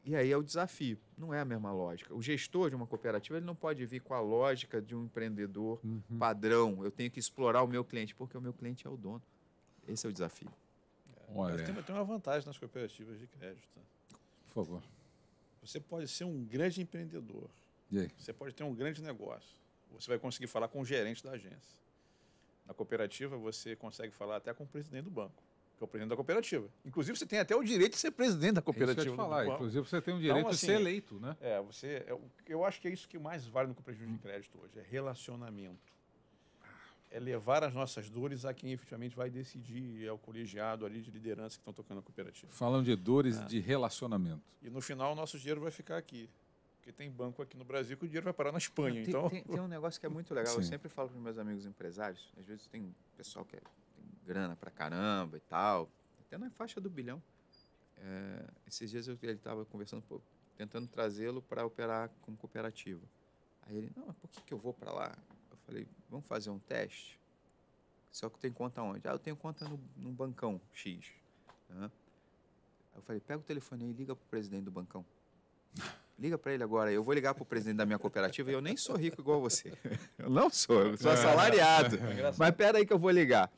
E aí é o desafio, não é a mesma lógica. O gestor de uma cooperativa ele não pode vir com a lógica de um empreendedor padrão. Eu tenho que explorar o meu cliente, porque o meu cliente é o dono. Esse é o desafio.
Olha.
Tem uma vantagem nas cooperativas de crédito.
Por favor.
Você pode ser um grande empreendedor.
E aí?
Você pode ter um grande negócio. Você vai conseguir falar com o gerente da agência. Na cooperativa, você consegue falar até com o presidente do banco, que é o presidente da cooperativa. Inclusive, você tem até o direito de ser presidente da cooperativa.
Isso que eu ia te falar. Inclusive, você tem o direito de ser eleito, né?
Eu acho que é isso que mais vale no cooperativismo de crédito hoje, é relacionamento. É levar as nossas dores a quem efetivamente vai decidir, é o colegiado ali de liderança que estão tocando a cooperativa.
Falando de dores de relacionamento.
E no final, o nosso dinheiro vai ficar aqui. Porque tem banco aqui no Brasil que o dinheiro vai parar na Espanha.
Tem um negócio que é muito legal. Sim. Eu sempre falo para os meus amigos empresários, às vezes tem pessoal que tem grana pra caramba e tal, até na faixa do bilhão. Esses dias ele estava conversando, tentando trazê-lo para operar como cooperativa. Aí ele, não, mas por que eu vou para lá? Eu Falei, vamos fazer um teste? Só que tem conta onde? Eu tenho conta no bancão X. Né? Eu falei, pega o telefone aí e liga pro presidente do bancão. Liga para ele agora. Eu vou ligar pro presidente da minha cooperativa e eu nem sou rico igual você. Eu não sou, eu sou assalariado. Mas pera aí que eu vou ligar.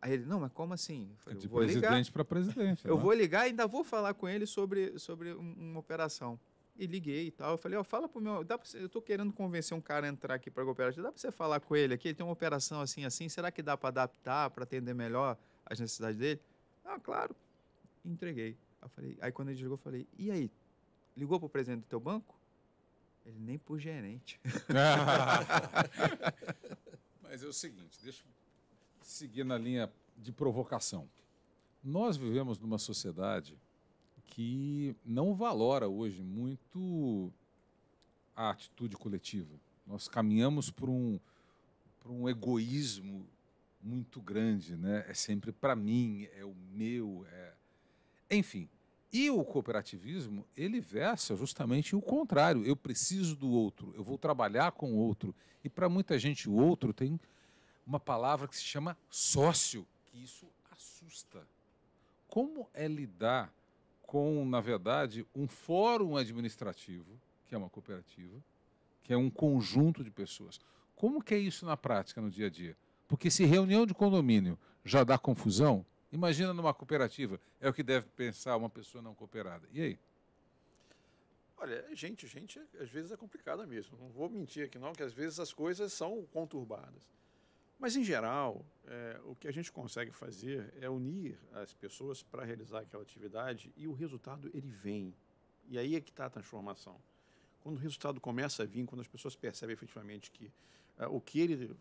Aí ele, não, mas como assim? Eu falei,
de presidente para presidente.
Eu vou ligar e ainda vou falar com ele sobre uma operação. E liguei e tal. Eu falei, fala pro meu... eu tô querendo convencer um cara a entrar aqui para a cooperativa. Dá para você falar com ele aqui? Ele tem uma operação assim, assim. Será que dá para adaptar, para atender melhor as necessidades dele? Ah, claro. Entreguei. Aí quando ele desligou, eu falei, e aí? Ligou pro presidente do teu banco? Ele nem pro gerente.
Mas é o seguinte, deixa eu seguir na linha de provocação. Nós vivemos numa sociedade que não valora hoje muito a atitude coletiva. Nós caminhamos por um egoísmo muito grande, né? É sempre para mim, é o meu, enfim. E o cooperativismo, ele versa justamente o contrário. Eu preciso do outro, eu vou trabalhar com o outro. E para muita gente o outro tem uma palavra que se chama sócio, que isso assusta. Como é lidar com, na verdade, um fórum administrativo, que é uma cooperativa, que é um conjunto de pessoas? Como que é isso na prática, no dia a dia? Porque se reunião de condomínio já dá confusão, imagina numa cooperativa, é o que deve pensar uma pessoa não cooperada. E aí?
Olha, gente, às vezes é complicada mesmo. Não vou mentir aqui não, que às vezes as coisas são conturbadas. Mas, em geral, o que a gente consegue fazer é unir as pessoas para realizar aquela atividade e o resultado, ele vem. E aí é que está a transformação. Quando o resultado começa a vir, quando as pessoas percebem efetivamente que o que ele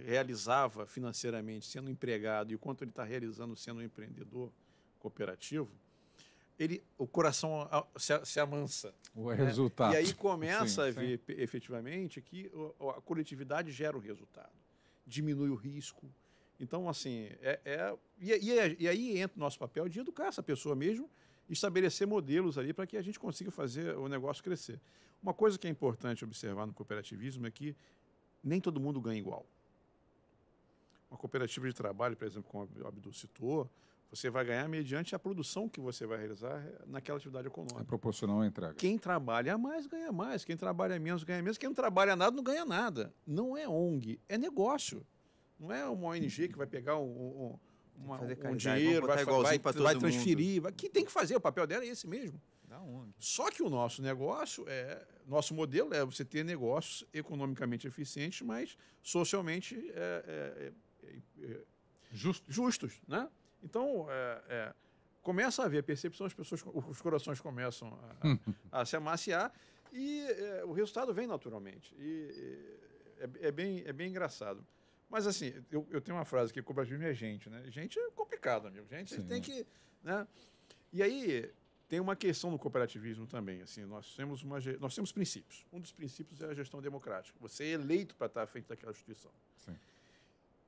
realizava financeiramente sendo empregado e o quanto ele está realizando sendo um empreendedor cooperativo, o coração se amansa.
O resultado.
E aí começa a ver efetivamente que a coletividade gera o resultado, diminui o risco. Então, assim, e aí entra o nosso papel de educar essa pessoa mesmo, estabelecer modelos ali para que a gente consiga fazer o negócio crescer. Uma coisa que é importante observar no cooperativismo é que nem todo mundo ganha igual. Uma cooperativa de trabalho, por exemplo, como o Abdul citou, você vai ganhar mediante a produção que você vai realizar naquela atividade econômica.
É proporcional à entrega.
Quem trabalha mais, ganha mais. Quem trabalha menos, ganha menos. Quem não trabalha nada, não ganha nada. Não é ONG, é negócio. Não é uma ONG que vai pegar um dinheiro, vai transferir. Quem tem que fazer, o papel dela é esse mesmo.
Da ONG.
Só que o nosso negócio, nosso modelo é você ter negócios economicamente eficientes, mas socialmente justos, né? Então, começa a haver a percepção, as pessoas, os corações começam a se amaciar e o resultado vem naturalmente. E é bem engraçado. Mas, assim, eu tenho uma frase que cooperativismo é gente, né? Gente é complicado, amigo. Gente tem que... Né? E aí, tem uma questão no cooperativismo também. Assim, nós temos princípios. Um dos princípios é a gestão democrática. Você é eleito para estar à frente daquela instituição.
Sim.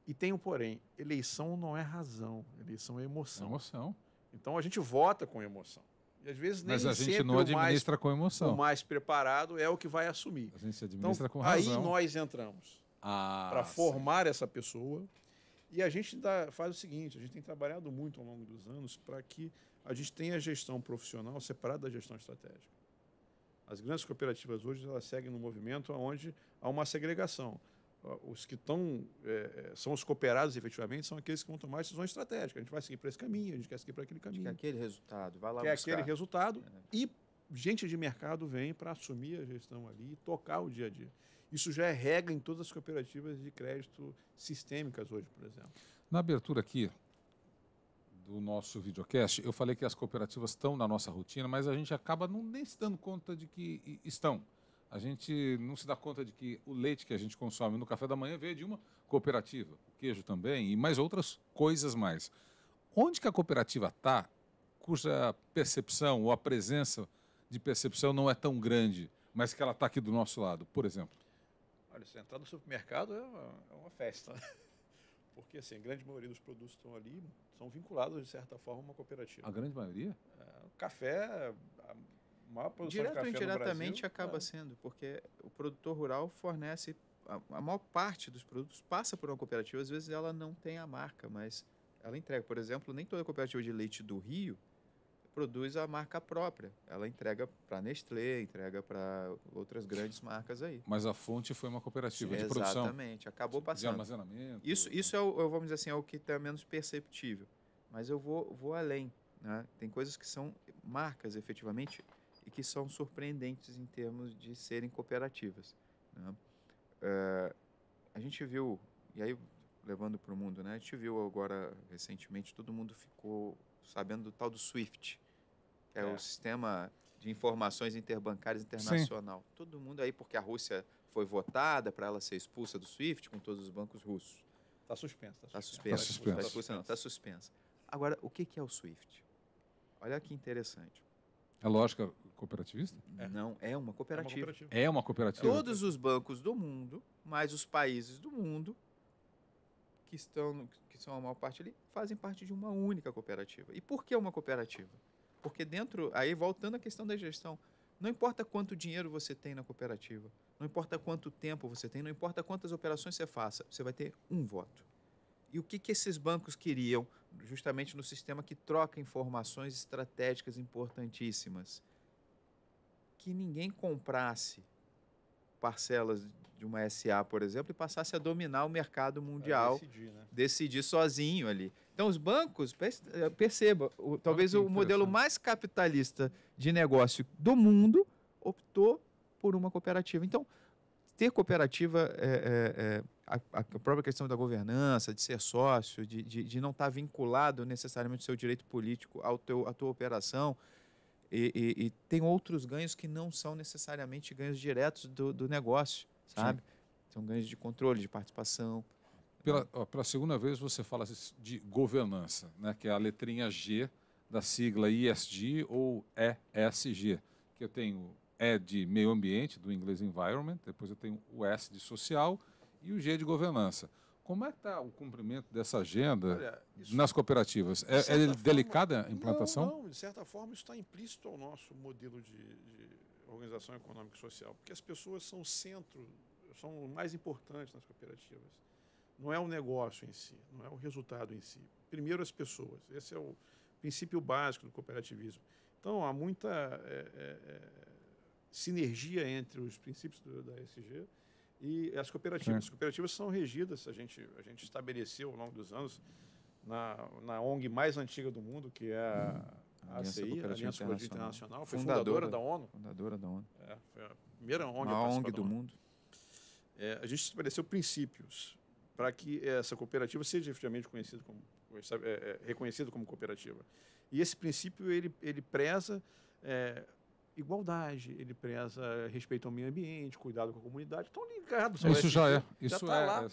E tem um porém. Eleição não é razão. Eleição é emoção.
É emoção.
Então, a gente vota com emoção. E, às vezes, nem
Mas a gente
sempre
não administra com emoção.
O mais preparado é o que vai assumir.
A gente administra com
razão.
razão.
Aí nós entramos para formar essa pessoa. E a gente faz o seguinte, a gente tem trabalhado muito ao longo dos anos para que a gente tenha a gestão profissional separada da gestão estratégica. As grandes cooperativas hoje elas seguem no movimento onde há uma segregação. Os que são os cooperados efetivamente são aqueles que vão tomar decisões estratégicas. A gente vai seguir para esse caminho, a gente quer seguir para aquele caminho.
Quer aquele resultado, vai lá
quer
buscar.
Aquele resultado e gente de mercado vem para assumir a gestão ali e tocar o dia a dia. Isso já é regra em todas as cooperativas de crédito sistêmicas hoje, por exemplo.
Na abertura aqui do nosso videocast, eu falei que as cooperativas estão na nossa rotina, mas a gente acaba nem se dando conta de que estão. A gente não se dá conta de que o leite que a gente consome no café da manhã veio de uma cooperativa, o queijo também e mais outras coisas mais. Onde que a cooperativa está, cuja percepção ou a presença de percepção não é tão grande, mas que ela está aqui do nosso lado, por exemplo?
Olha, se entrar no supermercado é uma festa. Porque, assim, a grande maioria dos produtos que estão ali são vinculados, de certa forma, a uma cooperativa.
A grande maioria?
O café, a maior produção
Direto
de café
ou indiretamente
no Brasil,
acaba sendo, porque o produtor rural fornece a maior parte dos produtos passa por uma cooperativa. Às vezes ela não tem a marca, mas ela entrega. Por exemplo, nem toda cooperativa de leite do Rio produz a marca própria. Ela entrega para a Nestlé, entrega para outras grandes marcas aí.
Mas a fonte foi uma cooperativa de produção.
Exatamente, acabou
De
passando.
armazenamento.
Isso vamos dizer assim, é o que está menos perceptível. Mas eu vou além, né? Tem coisas que são marcas, efetivamente, e que são surpreendentes em termos de serem cooperativas, né? A gente viu, e aí levando para o mundo, né? A gente viu agora, recentemente, todo mundo ficou sabendo do tal do SWIFT, que é o Sistema de Informações Interbancárias Internacional. Sim. Todo mundo aí, porque a Rússia foi votada para ela ser expulsa do SWIFT com todos os bancos russos.
Está suspensa.
Está suspensa. Está suspensa. Agora, o que é o SWIFT? Olha que interessante.
É lógica cooperativista?
Não, é uma cooperativa.
É uma cooperativa.
Todos os bancos do mundo, mais os países do mundo, que são a maior parte ali, fazem parte de uma única cooperativa. E por que uma cooperativa? Porque dentro, aí voltando à questão da gestão, não importa quanto dinheiro você tem na cooperativa, não importa quanto tempo você tem, não importa quantas operações você faça, você vai ter um voto. E o que esses bancos queriam, justamente no sistema que troca informações estratégicas importantíssimas? Que ninguém comprasse parcelas de uma SA, por exemplo, e passasse a dominar o mercado mundial, decidir sozinho ali. Então, os bancos, perceba, talvez o modelo mais capitalista de negócio do mundo optou por uma cooperativa. Então, ter cooperativa, a própria questão da governança, de ser sócio, de não estar vinculado necessariamente ao seu direito político, à tua operação, e tem outros ganhos que não são necessariamente ganhos diretos do negócio, sabe? Sim. São ganhos de controle, de participação.
Pela segunda vez você fala de governança, né? Que é a letrinha G da sigla ESG ou ESG, que eu tenho E de meio ambiente, do inglês environment, depois eu tenho o S de social e o G de governança. Como é que está o cumprimento dessa agenda nas cooperativas? É delicada a implantação?
Não, de certa forma isso está implícito ao nosso modelo de organização econômica e social, porque as pessoas são o centro, são o mais importante nas cooperativas. Não é o negócio em si, não é o resultado em si. Primeiro as pessoas. Esse é o princípio básico do cooperativismo. Então há muita sinergia entre os princípios da ESG e as cooperativas. Sim. As cooperativas são regidas, a gente estabeleceu ao longo dos anos na ONG mais antiga do mundo, que é a ACI, a Aliança Cooperativa Internacional, foi fundadora da ONU.
Fundadora da ONU.
Foi a primeira ONG,
a ONG do mundo.
A gente estabeleceu princípios para que essa cooperativa seja efetivamente reconhecida como cooperativa. E esse princípio ele preza igualdade, ele preza respeito ao meio ambiente, cuidado com a comunidade, estão ligados.
Isso já é.
Isso
já
lá.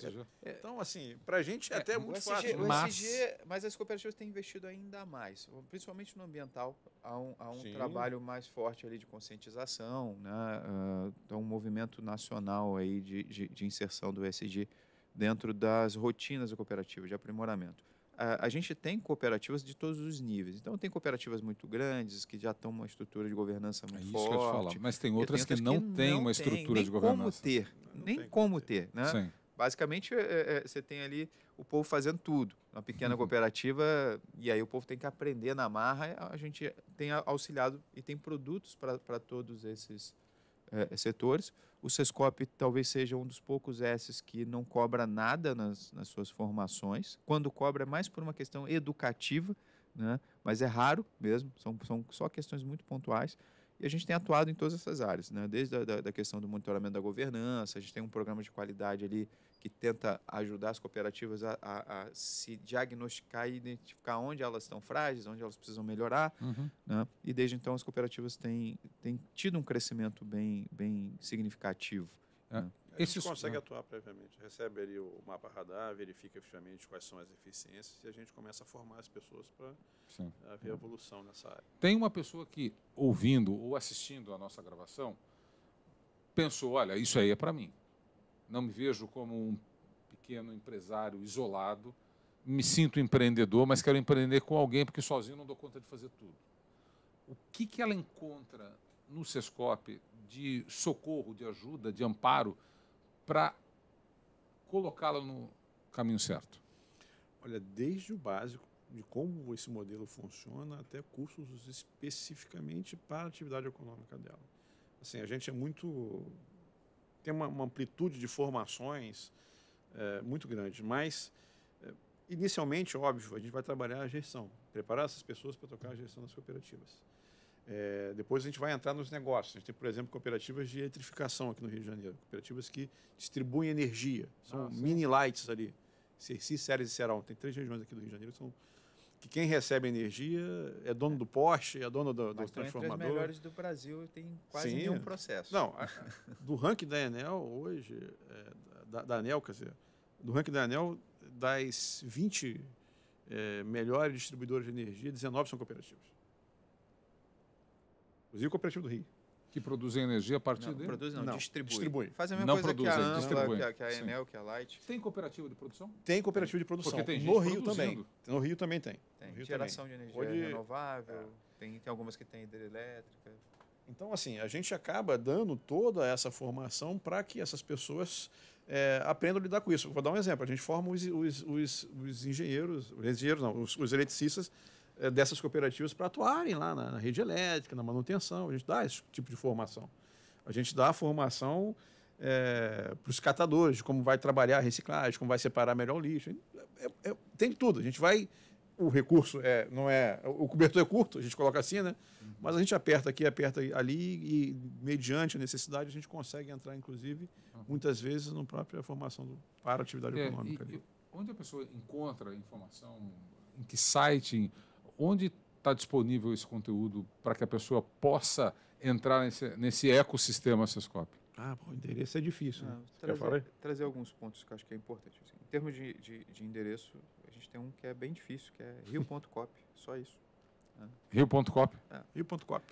Então, assim, para a gente é até muito fácil.
Mas as cooperativas têm investido ainda mais, principalmente no ambiental. Há um trabalho mais forte ali de conscientização, né? Um movimento nacional aí de inserção do ESG dentro das rotinas da cooperativa, de aprimoramento. A gente tem cooperativas de todos os níveis. Então, tem cooperativas muito grandes, que já estão uma estrutura de governança muito forte.
Que eu te falar. Mas tem outras que não têm uma estrutura de governança.
Nem como ter. Né?
Sim.
Basicamente, você tem ali o povo fazendo tudo. Uma pequena cooperativa, e aí o povo tem que aprender na marra. A gente tem auxiliado e tem produtos para todos esses setores. O Sescop talvez seja um dos poucos S's que não cobra nada nas suas formações. Quando cobra é mais por uma questão educativa, né? Mas é raro mesmo, são só questões muito pontuais. E a gente tem atuado em todas essas áreas, né? Desde a questão do monitoramento da governança, a gente tem um programa de qualidade ali que tenta ajudar as cooperativas a se diagnosticar e identificar onde elas estão frágeis, onde elas precisam melhorar. Né? E desde então as cooperativas têm tido um crescimento bem significativo. Né?
A gente consegue atuar previamente, recebe ali o mapa radar, verifica efetivamente quais são as eficiências e a gente começa a formar as pessoas para ver a evolução nessa área.
Tem uma pessoa que, ouvindo ou assistindo a nossa gravação, pensou, olha, isso aí é para mim. Não me vejo como um pequeno empresário isolado, me sinto empreendedor, mas quero empreender com alguém porque sozinho não dou conta de fazer tudo. O que ela encontra no Sescop de socorro, de ajuda, de amparo para colocá-la no caminho certo?
Olha, desde o básico, de como esse modelo funciona, até cursos especificamente para a atividade econômica dela. Assim, a gente tem uma amplitude de formações muito grande, mas inicialmente, óbvio, a gente vai trabalhar a gestão, preparar essas pessoas para tocar a gestão das cooperativas. Depois a gente vai entrar nos negócios. A gente tem, por exemplo, cooperativas de eletrificação aqui no Rio de Janeiro, cooperativas que distribuem energia, são mini lights ali, Cerci, Ceres e Ceral. Tem 3 regiões aqui do Rio de Janeiro que quem recebe energia é dono do poste, é dono do transformador.
Entre as melhores do Brasil, tem quase nenhum processo.
Não, do ranking da Enel hoje, da Enel, quer dizer, do ranking da Enel, das 20 melhores distribuidores de energia, 19 são cooperativas. Inclusive o Cooperativo do Rio.
Que produzem energia a partir dele?
Não, distribui. Faz a mesma
não
coisa
produzem,
que a
distribui.
Ampla, que a Enel, que a Light.
Tem cooperativa de produção?
Tem cooperativa de produção.
Porque tem gente
no Rio
produzindo.
também. No Rio também tem.
Tem geração de energia renovável, tem algumas que tem hidrelétrica.
Então, assim, a gente acaba dando toda essa formação para que essas pessoas aprendam a lidar com isso. Vou dar um exemplo. A gente forma os engenheiros, os eletricistas dessas cooperativas para atuarem lá na rede elétrica, na manutenção. A gente dá esse tipo de formação. A gente dá a formação para os catadores, de como vai trabalhar a reciclagem, como vai separar melhor o lixo. Tem tudo. A gente vai... O recurso o cobertor é curto, a gente coloca assim, né? Mas a gente aperta aqui, aperta ali e, mediante a necessidade, a gente consegue entrar, inclusive, muitas vezes, na própria formação para a atividade econômica.
Onde a pessoa encontra informação? Em que site? Onde está disponível esse conteúdo para que a pessoa possa entrar nesse ecossistema Sescop?
O endereço é difícil.
Trazer alguns pontos que eu acho que é importante. Assim. Em termos de endereço, a gente tem um que é bem difícil, que é rio.cop, só isso. Né?
Rio.cop?
Rio.cop.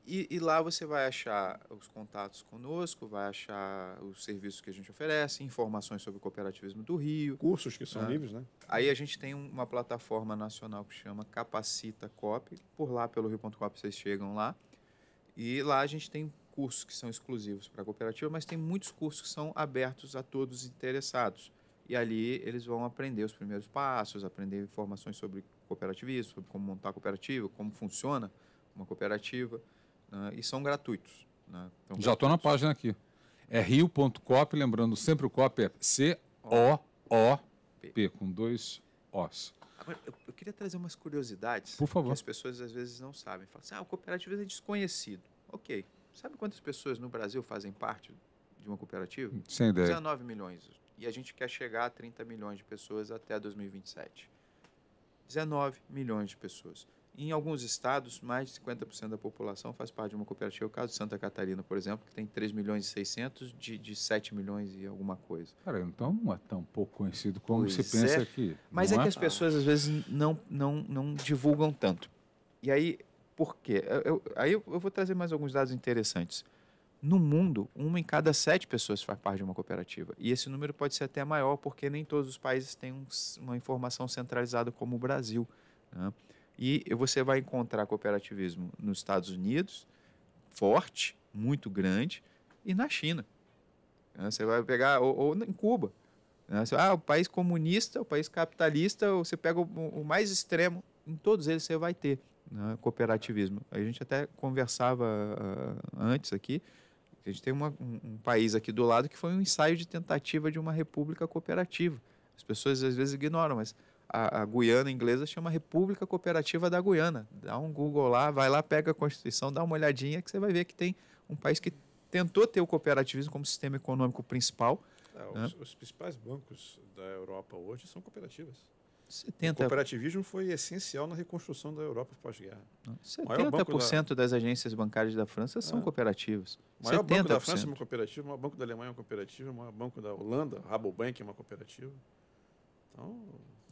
E lá você vai achar os contatos conosco, vai achar os serviços que a gente oferece, informações sobre o cooperativismo do Rio.
Cursos que são livres, né?
Aí a gente tem uma plataforma nacional que chama Capacita Cop. Por lá, pelo Rio.cop, vocês chegam lá. E lá a gente tem cursos que são exclusivos para a cooperativa, mas tem muitos cursos que são abertos a todos os interessados. E ali eles vão aprender os primeiros passos, aprender informações sobre cooperativismo, sobre como montar a cooperativa, como funciona uma cooperativa, né? E são gratuitos. Né? Então,
já estou na página aqui. É rio.cop, lembrando sempre o COP é C-O-O-P, com 2 Os.
Agora, eu queria trazer umas curiosidades.
Por favor.
Que as pessoas às vezes não sabem. Falam assim, o cooperativismo é desconhecido. Ok. Sabe quantas pessoas no Brasil fazem parte de uma cooperativa?
Sem ideia.
19 milhões. E a gente quer chegar a 30 milhões de pessoas até 2027. 19 milhões de pessoas. Em alguns estados, mais de 50% da população faz parte de uma cooperativa. O caso de Santa Catarina, por exemplo, que tem 3 milhões e 600 de 7 milhões e alguma coisa.
Cara, então não é tão pouco conhecido como se pensa aqui.
Mas é que as pessoas, às vezes, não divulgam tanto. E aí, por quê? Eu vou trazer mais alguns dados interessantes. No mundo, 1 em cada 7 pessoas faz parte de uma cooperativa. E esse número pode ser até maior, porque nem todos os países têm uma informação centralizada como o Brasil. Né? E você vai encontrar cooperativismo nos Estados Unidos, forte, muito grande, e na China. Você vai pegar, ou em Cuba. O país comunista, o país capitalista, você pega o mais extremo, em todos eles você vai ter, né, cooperativismo. A gente até conversava antes aqui, a gente tem um país aqui do lado que foi um ensaio de tentativa de uma república cooperativa. As pessoas às vezes ignoram, mas a Guiana inglesa chama República Cooperativa da Guiana. Dá um Google lá, vai lá, pega a Constituição, dá uma olhadinha que você vai ver que tem um país que tentou ter o cooperativismo como sistema econômico principal.
Os principais bancos da Europa hoje são cooperativas. O
70...
cooperativismo foi essencial na reconstrução da Europa pós-guerra.
70% das agências bancárias da França são cooperativas.
O maior banco da França é uma cooperativa, o maior banco da Alemanha é uma cooperativa, o maior banco da Holanda, Rabobank, é uma cooperativa. Então,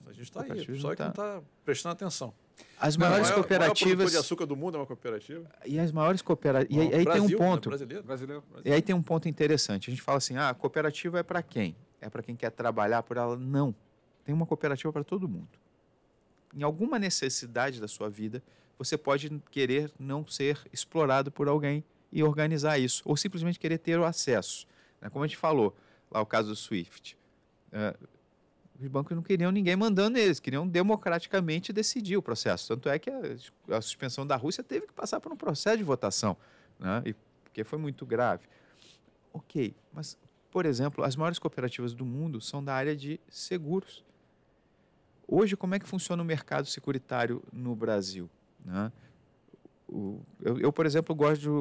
a gente está aí, só que não está prestando atenção.
As maiores cooperativas... O maior produtor
de açúcar do mundo é uma cooperativa.
E as maiores cooperativas... E aí Brasil, tem um ponto...
Brasileiro.
E aí tem um ponto interessante. A gente fala assim, a cooperativa é para quem? É para quem quer trabalhar por ela? Não. Tem uma cooperativa para todo mundo. Em alguma necessidade da sua vida, você pode querer não ser explorado por alguém e organizar isso. Ou simplesmente querer ter o acesso. Como a gente falou, lá o caso do SWIFT. os bancos não queriam ninguém mandando eles, queriam democraticamente decidir o processo. Tanto é que a suspensão da Rússia teve que passar por um processo de votação, né? Porque foi muito grave. Ok, mas, por exemplo, as maiores cooperativas do mundo são da área de seguros. Hoje, como é que funciona o mercado securitário no Brasil, né? Eu, por exemplo,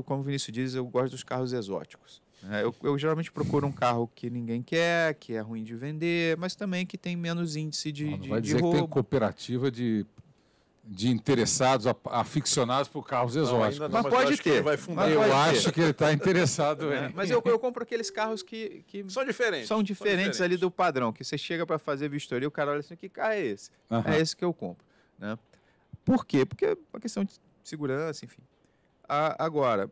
como o Vinícius diz, eu gosto dos carros exóticos. Eu geralmente procuro um carro que ninguém quer, que é ruim de vender, mas também que tem menos índice de roubo.
Não vai dizer que tem cooperativa de interessados, aficionados por carros exóticos.
Mas pode ter.
Eu acho que ele está interessado em...
Mas eu compro aqueles carros que
são diferentes.
São diferentes ali do padrão, que você chega para fazer vistoria, o cara olha assim, que carro é esse? É esse que eu compro, né? Por quê? Porque é uma questão de segurança, enfim. Agora,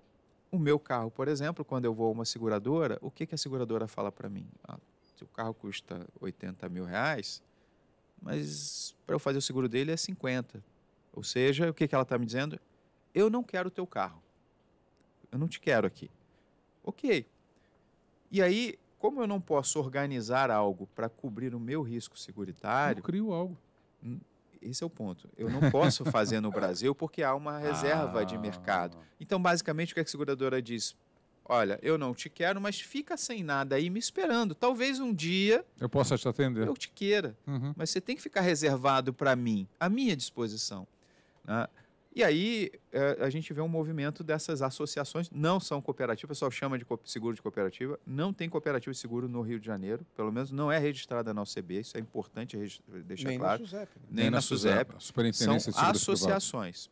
o meu carro, por exemplo, quando eu vou a uma seguradora, o que a seguradora fala para mim? Se o carro custa R$80 mil, mas para eu fazer o seguro dele é 50. Ou seja, o que ela está me dizendo? Eu não quero o teu carro. Eu não te quero aqui. Ok. E aí, como eu não posso organizar algo para cobrir o meu risco seguritário...
Eu crio algo.
Esse é o ponto. Eu não posso fazer no Brasil porque há uma reserva de mercado. Então, basicamente, o que a seguradora diz? Olha, eu não te quero, mas fica sem nada aí me esperando. Talvez um dia...
eu possa te atender.
Eu te queira. Mas você tem que ficar reservado para mim, à minha disposição. Né? E aí, a gente vê um movimento dessas associações. Não são cooperativas, o pessoal chama de seguro de cooperativa. Não tem cooperativa de seguro no Rio de Janeiro. Pelo menos não é registrada na OCB. Isso é importante deixar
nem
claro.
Na SUSEP, né?
Nem na SUSEP.
Superintendência
São associações.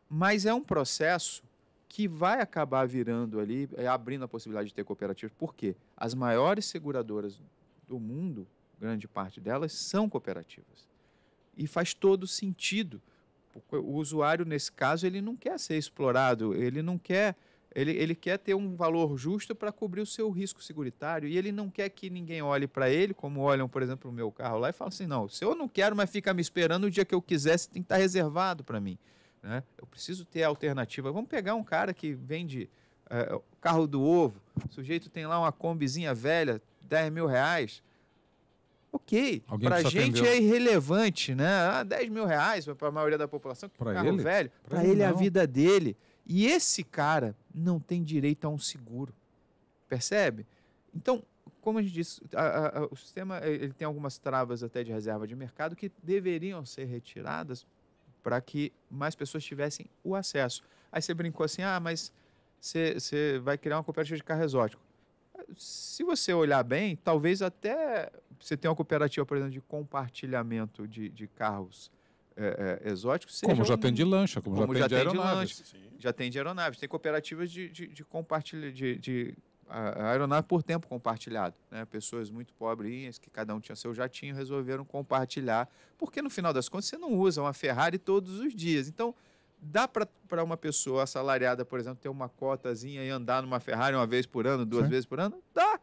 Mas é um processo que vai acabar virando ali, abrindo a possibilidade de ter cooperativas. Por quê? As maiores seguradoras do mundo, grande parte delas, são cooperativas. E faz todo sentido. O usuário, nesse caso, ele não quer ser explorado, ele não quer... Ele quer ter um valor justo para cobrir o seu risco seguritário e ele não quer que ninguém olhe para ele, como olham, por exemplo, o meu carro lá e falam assim, não, se eu não quero, mas fica me esperando, o dia que eu quiser, você tem que estar reservado para mim. Né? Eu preciso ter alternativa. Vamos pegar um cara que vende carro do ovo, o sujeito tem lá uma combizinha velha, R$10 mil. Ok, para a gente é irrelevante, né? 10 mil reais para a maioria da população, que
pra
carro
ele?
velho, para ele é a vida dele. E esse cara não tem direito a um seguro, percebe? Então, como a gente disse, o sistema ele tem algumas travas até de reserva de mercado que deveriam ser retiradas para que mais pessoas tivessem o acesso. Aí você brincou assim, mas você vai criar uma cooperativa de carro exótico. Se você olhar bem, talvez até você tenha uma cooperativa, por exemplo, de compartilhamento de carros exóticos.
Como já tem de lancha, como já tem de aeronaves.
Já tem de aeronaves. Tem cooperativas de compartilhamento de aeronave por tempo compartilhado. Né? Pessoas muito pobrinhas, que cada um tinha seu jatinho, resolveram compartilhar. Porque, no final das contas, você não usa uma Ferrari todos os dias. Então, dá para uma pessoa assalariada, por exemplo, ter uma cotazinha e andar numa Ferrari uma vez por ano, duas vezes por ano? Dá.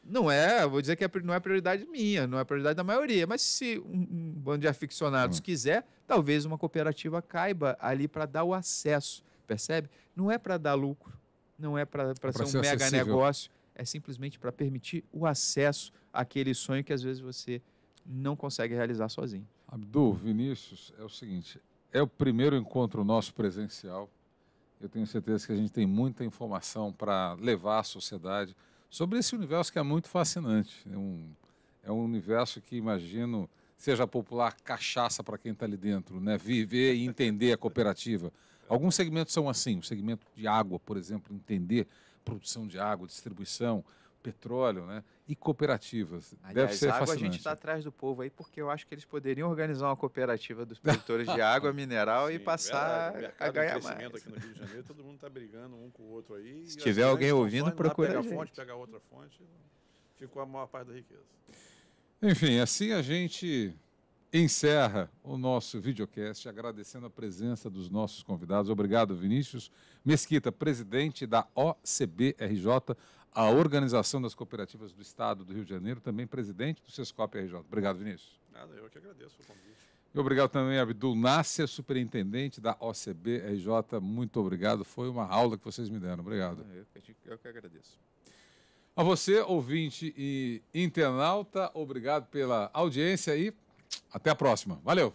Não é, vou dizer que não é prioridade minha, não é prioridade da maioria, mas se um bando de aficionados quiser, talvez uma cooperativa caiba ali para dar o acesso, percebe? Não é para dar lucro, não é para ser um mega negócio, é simplesmente para permitir o acesso àquele sonho que às vezes você não consegue realizar sozinho.
Abdul, Vinícius, é o seguinte, é o primeiro encontro nosso presencial. Eu tenho certeza que a gente tem muita informação para levar à sociedade sobre esse universo que é muito fascinante. É um universo que, imagino, seja popular cachaça para quem está ali dentro, né? Viver e entender a cooperativa. Alguns segmentos são assim, o segmento de água, por exemplo, entender produção de água, distribuição, petróleo, né? E cooperativas.
Aliás,
deve ser
água
fascinante.
A gente está atrás do povo aí, porque eu acho que eles poderiam organizar uma cooperativa dos produtores de água mineral e passar a ganhar mais.
Aqui no Rio de Janeiro, todo mundo está brigando um com o outro aí.
Se tiver alguém ouvindo, procura a gente.
Fonte, pega outra fonte, ficou a maior parte da riqueza.
Enfim, assim a gente encerra o nosso videocast, agradecendo a presença dos nossos convidados. Obrigado, Vinícius Mesquita, presidente da OCB-RJ, a Organização das Cooperativas do Estado do Rio de Janeiro, também presidente do Sescop-RJ. Obrigado, Vinícius.
Nada, eu que agradeço o convite.
E obrigado também a Abdul Nasser, superintendente da OCB-RJ. Muito obrigado, foi uma aula que vocês me deram. Obrigado.
Eu que agradeço.
A você, ouvinte e internauta, obrigado pela audiência e até a próxima. Valeu!